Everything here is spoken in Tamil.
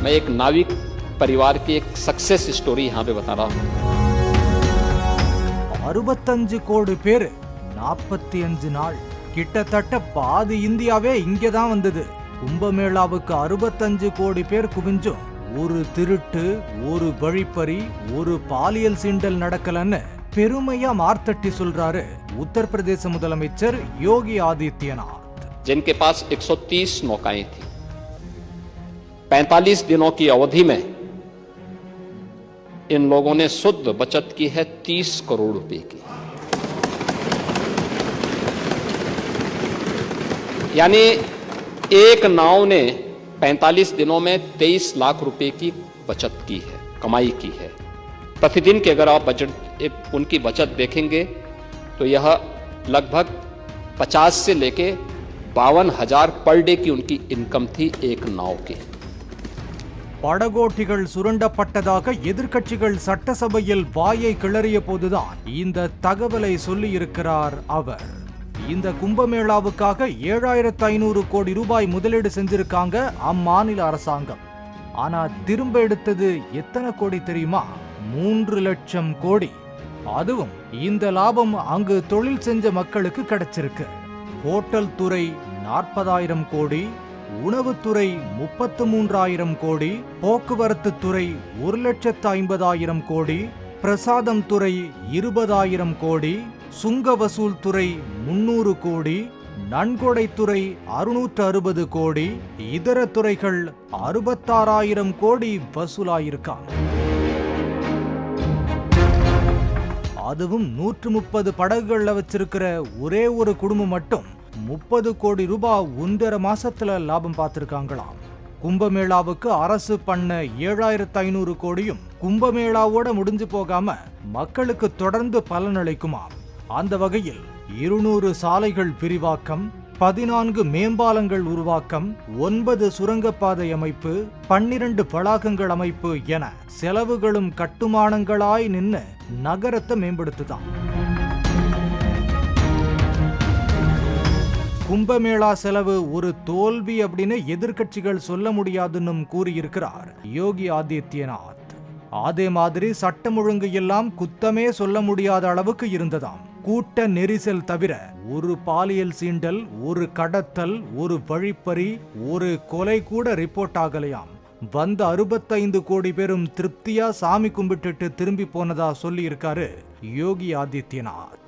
मैं एक नाविक परिवार की एक सक्सेस स्टोरी यहाँ पे बता रहा हूँ। 65 கோடி பேர் 45 நாள், கிட்டத்தட்ட பாதி இந்தியாவே இங்கதான் வந்தது. கும்பமேளாவுக்கு 65 கோடி பேர் குவிஞ்சும் ஒரு திருட்டு, ஒரு வழிப்பறி, ஒரு பாலியல் சீண்டல் நடக்கலன்னு பெருமையா மார்த்தட்டி சொல்றாரு உத்தரப்பிரதேச முதலமைச்சர் யோகி ஆதித்யநாத். जिनके पास 130 नौकाएं थी, 45 दिनों की अवधि में इन लोगों ने शुद्ध बचत की है 30 करोड़ रुपए की। यानी एक नाव ने 45 दिनों में 23 लाख रुपए की बचत की है, कमाई की है। प्रतिदिन की अगर आप बजट उनकी बचत देखेंगे तो यह लगभग 50 से लेके 52,000 पर डे की उनकी इनकम थी एक नाव की। படகோட்டிகள் சுரண்டப்பட்டதாக எதிர்க்கட்சிகள் சட்டசபையில் வாயை கிளறிய போதுதான் இந்த தகவலை சொல்லி இருக்கிறார் அவர். இந்த கும்பமேளாவுக்காக 7500 கோடி ரூபாய் முதலீடு செஞ்சிருக்காங்க அம்மாநில அரசாங்கம். ஆனா திரும்ப எடுத்தது எத்தனை கோடி தெரியுமா? 3 லட்சம் கோடி. அதுவும் இந்த லாபம் அங்கு தொழில் செஞ்ச மக்களுக்கு கிடைச்சிருக்கு. ஹோட்டல் துறை 40,000 கோடி, உணவுத்துறை 33,000 கோடி, போக்குவரத்து துறை 1,50,000 கோடி, பிரசாதம் துறை 20,000 கோடி, சுங்க வசூல் துறை 300 கோடி, நன்கொடைத்துறை 660 கோடி, இதர துறைகள் 66,000 கோடி வசூலாயிருக்காங்க. அதுவும் 130 படகுகள்ல வச்சிருக்கிற ஒரே ஒரு குடும்பம் மட்டும் 30 கோடி ரூபாய் 1.5 மாசத்துல லாபம் பார்த்திருக்காங்களாம். கும்பமேளாவுக்கு அரசு பண்ண 7500 கோடியும் கும்பமேளாவோட முடிஞ்சு போகாம மக்களுக்கு தொடர்ந்து பலனளிக்குமாம். அந்த வகையில் 200 சாலைகள் விரிவாக்கம், 14 மேம்பாலங்கள் உருவாக்கம், 9 சுரங்கப்பாதை அமைப்பு, 12 வளாகங்கள் அமைப்பு என செலவுகளும் கட்டுமானங்களாய் நின்று நகரத்தை மேம்படுத்துதான். கும்பமேளா செலவு ஒரு தோல்வி அப்படின்னு எதிர்க்கட்சிகள் சொல்ல முடியாதுன்னு கூறியிருக்கிறார் யோகி ஆதித்யநாத். அதே மாதிரி சட்டம் ஒழுங்கு எல்லாம் குத்தமே சொல்ல முடியாத அளவுக்கு இருந்ததாம். கூட்ட நெரிசல் தவிர ஒரு பாலியல் சீண்டல், ஒரு கடத்தல், ஒரு வழிப்பறி, ஒரு கொலை கூட ரிப்போர்ட் ஆகலையாம். வந்த 65 கோடி பேரும் திருப்தியா சாமி கும்பிட்டுட்டு திரும்பி போனதா சொல்லி இருக்காரு யோகி ஆதித்யநாத்.